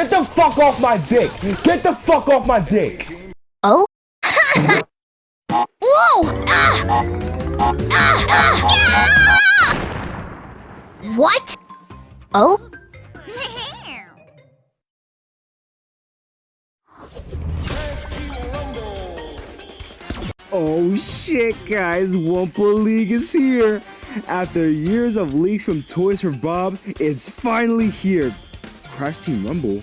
Get the fuck off my dick! Get the fuck off my dick! Oh? Whoa! What? Oh? Oh shit, guys, Wumble League is here! After years of leaks from Toys for Bob, it's finally here. Crash Team Rumble?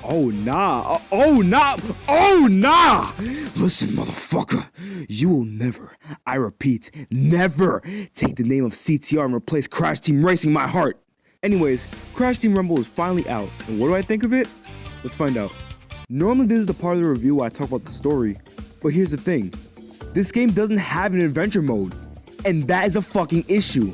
Oh nah, oh nah, oh nah! Listen, motherfucker, you will never, I repeat, never take the name of CTR and replace Crash Team Racing my heart. Anyways, Crash Team Rumble is finally out, and what do I think of it? Let's find out. Normally this is the part of the review where I talk about the story, but here's the thing. This game doesn't have an adventure mode, and that is a fucking issue.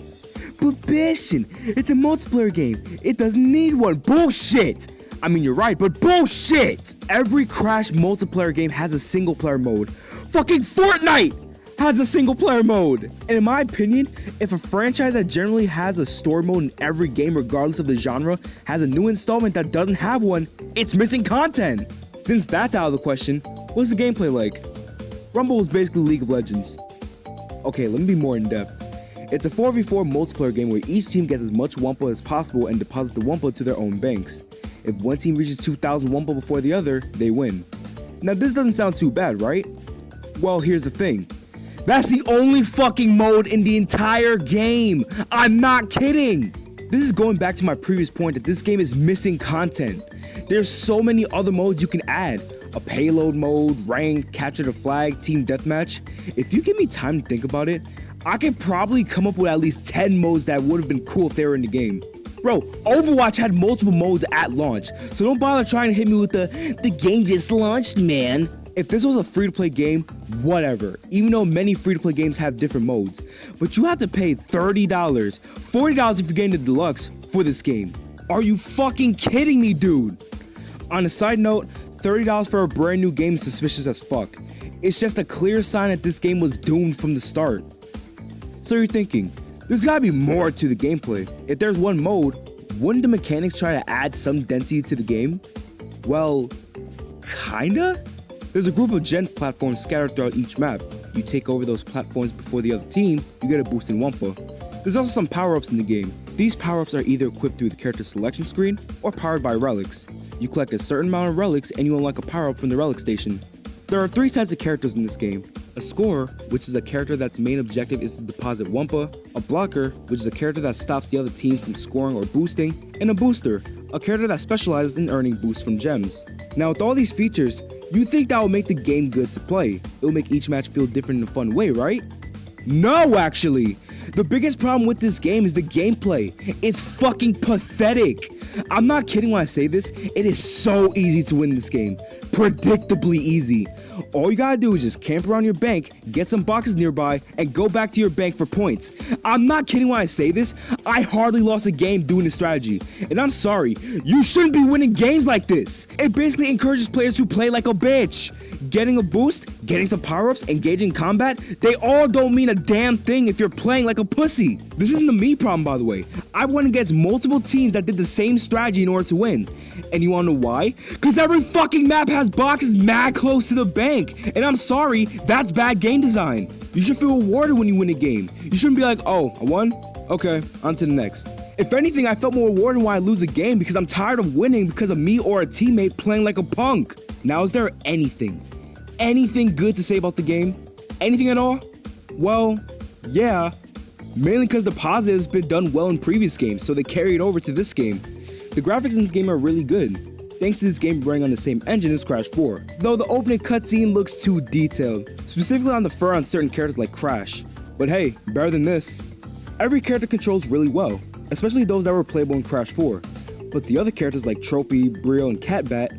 But Bastion, it's a multiplayer game. It doesn't need one. Bullshit! I mean, you're right, but bullshit! Every Crash multiplayer game has a single player mode. Fucking Fortnite has a single player mode! And in my opinion, if a franchise that generally has a story mode in every game regardless of the genre has a new installment that doesn't have one, it's missing content. Since that's out of the question, what's the gameplay like? Rumble is basically League of Legends. Okay, let me be more in depth. It's a 4v4 multiplayer game where each team gets as much Wumpa as possible and deposits the Wumpa to their own banks. If one team reaches 2,000 Wumpa before the other, they win. Now this doesn't sound too bad, right? Well, here's the thing. That's the only fucking mode in the entire game! I'm not kidding! This is going back to my previous point that this game is missing content. There's so many other modes you can add. A payload mode, ranked, capture the flag, team deathmatch. If you give me time to think about it, I could probably come up with at least 10 modes that would have been cool if they were in the game. Bro, Overwatch had multiple modes at launch, so don't bother trying to hit me with the game just launched, man. If this was a free-to-play game, whatever, even though many free-to-play games have different modes. But you have to pay $30, $40 if you're getting the deluxe for this game. Are you fucking kidding me, dude? On a side note, $30 for a brand new game is suspicious as fuck. It's just a clear sign that this game was doomed from the start. So you're thinking, there's gotta be more to the gameplay. If there's one mode, wouldn't the mechanics try to add some density to the game? Well, kinda? There's a group of gen platforms scattered throughout each map. You take over those platforms before the other team, you get a boost in Wumpa. There's also some power-ups in the game. These power-ups are either equipped through the character selection screen or powered by relics. You collect a certain amount of relics and you unlock a power-up from the relic station. There are 3 types of characters in this game. A scorer, which is a character that's main objective is to deposit Wumpa, a blocker, which is a character that stops the other teams from scoring or boosting, and a booster, a character that specializes in earning boosts from gems. Now with all these features, you think that will make the game good to play. It'll make each match feel different in a fun way, right? No, actually! The biggest problem with this game is the gameplay. It's fucking pathetic. I'm not kidding when I say this, it is so easy to win this game. Predictably easy. All you gotta do is just camp around your bank, get some boxes nearby, and go back to your bank for points. I'm not kidding when I say this, I hardly lost a game doing this strategy. And I'm sorry, you shouldn't be winning games like this. It basically encourages players to play like a bitch. Getting a boost, getting some power-ups, engaging in combat, they all don't mean a damn thing if you're playing like a pussy. This isn't a me problem, by the way. I went against multiple teams that did the same strategy in order to win. And you wanna know why? Cause every fucking map has boxes mad close to the bank. And I'm sorry, that's bad game design. You should feel rewarded when you win a game. You shouldn't be like, oh, I won? Okay, on to the next. If anything, I felt more rewarded when I lose a game because I'm tired of winning because of me or a teammate playing like a punk. Now, is there anything good to say about the game? Anything at all? Well, yeah. Mainly because the positive has been done well in previous games, so they carry it over to this game. The graphics in this game are really good, thanks to this game running on the same engine as Crash 4, though the opening cutscene looks too detailed, specifically on the fur on certain characters like Crash. But hey, better than this. Every character controls really well, especially those that were playable in Crash 4, but the other characters like Tropy, Brio, and Catbat,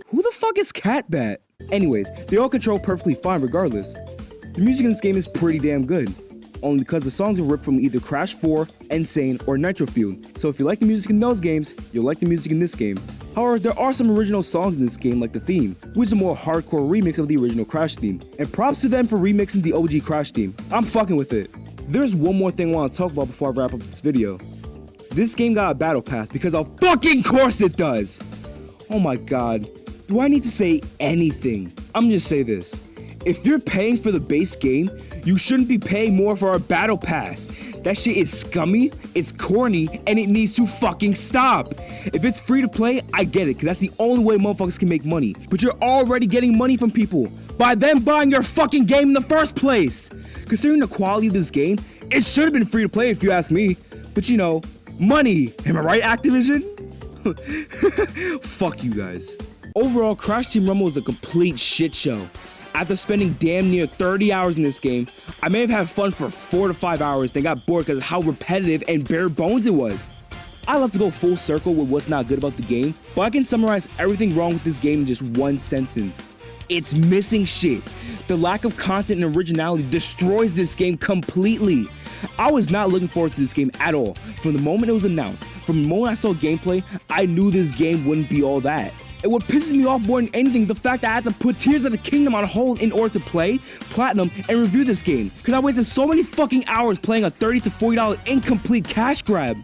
who the fuck is Catbat? Anyways, they all control perfectly fine regardless. The music in this game is pretty damn good, only because the songs are ripped from either Crash 4, Insane, or Nitro Fueled. So if you like the music in those games, you'll like the music in this game. However, there are some original songs in this game like the theme, which is a more hardcore remix of the original Crash theme. And props to them for remixing the OG Crash theme. I'm fucking with it. There's one more thing I want to talk about before I wrap up this video. This game got a battle pass because of fucking course it does! Oh my god. Do I need to say anything? I'm gonna just say this. If you're paying for the base game, you shouldn't be paying more for our battle pass. That shit is scummy, it's corny, and it needs to fucking stop. If it's free to play, I get it, because that's the only way motherfuckers can make money. But you're already getting money from people by them buying your fucking game in the first place. Considering the quality of this game, it should have been free to play if you ask me. But you know, money. Am I right, Activision? Fuck you guys. Overall, Crash Team Rumble is a complete shit show. After spending damn near 30 hours in this game, I may have had fun for 4 to 5 hours, then got bored because of how repetitive and bare bones it was. I love to go full circle with what's not good about the game, but I can summarize everything wrong with this game in just one sentence. It's missing shit. The lack of content and originality destroys this game completely. I was not looking forward to this game at all. From the moment it was announced, from the moment I saw gameplay, I knew this game wouldn't be all that. And what pisses me off more than anything is the fact that I had to put Tears of the Kingdom on hold in order to play, platinum, and review this game. Cause I wasted so many fucking hours playing a $30 to $40 incomplete cash grab.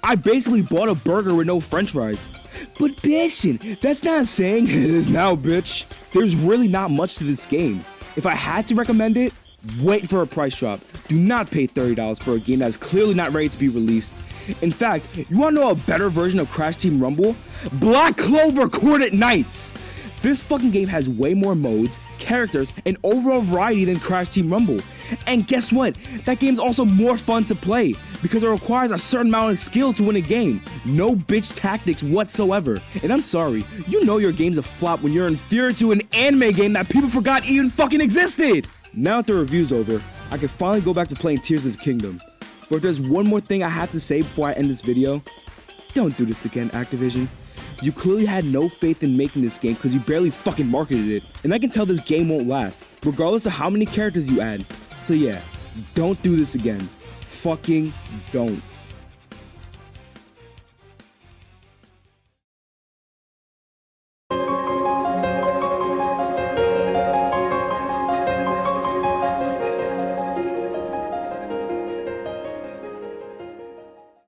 I basically bought a burger with no french fries. But bitchin', that's not saying it is now, bitch. There's really not much to this game. If I had to recommend it, wait for a price drop. Do not pay $30 for a game that is clearly not ready to be released. In fact, you wanna know a better version of Crash Team Rumble? Black Clover Coordinate Knights! This fucking game has way more modes, characters, and overall variety than Crash Team Rumble. And guess what? That game's also more fun to play, because it requires a certain amount of skill to win a game. No bitch tactics whatsoever. And I'm sorry, you know your game's a flop when you're inferior to an anime game that people forgot even fucking existed! Now that the review's over, I can finally go back to playing Tears of the Kingdom. But if there's one more thing I have to say before I end this video, don't do this again, Activision. You clearly had no faith in making this game because you barely fucking marketed it. And I can tell this game won't last, regardless of how many characters you add. So yeah, don't do this again. Fucking don't.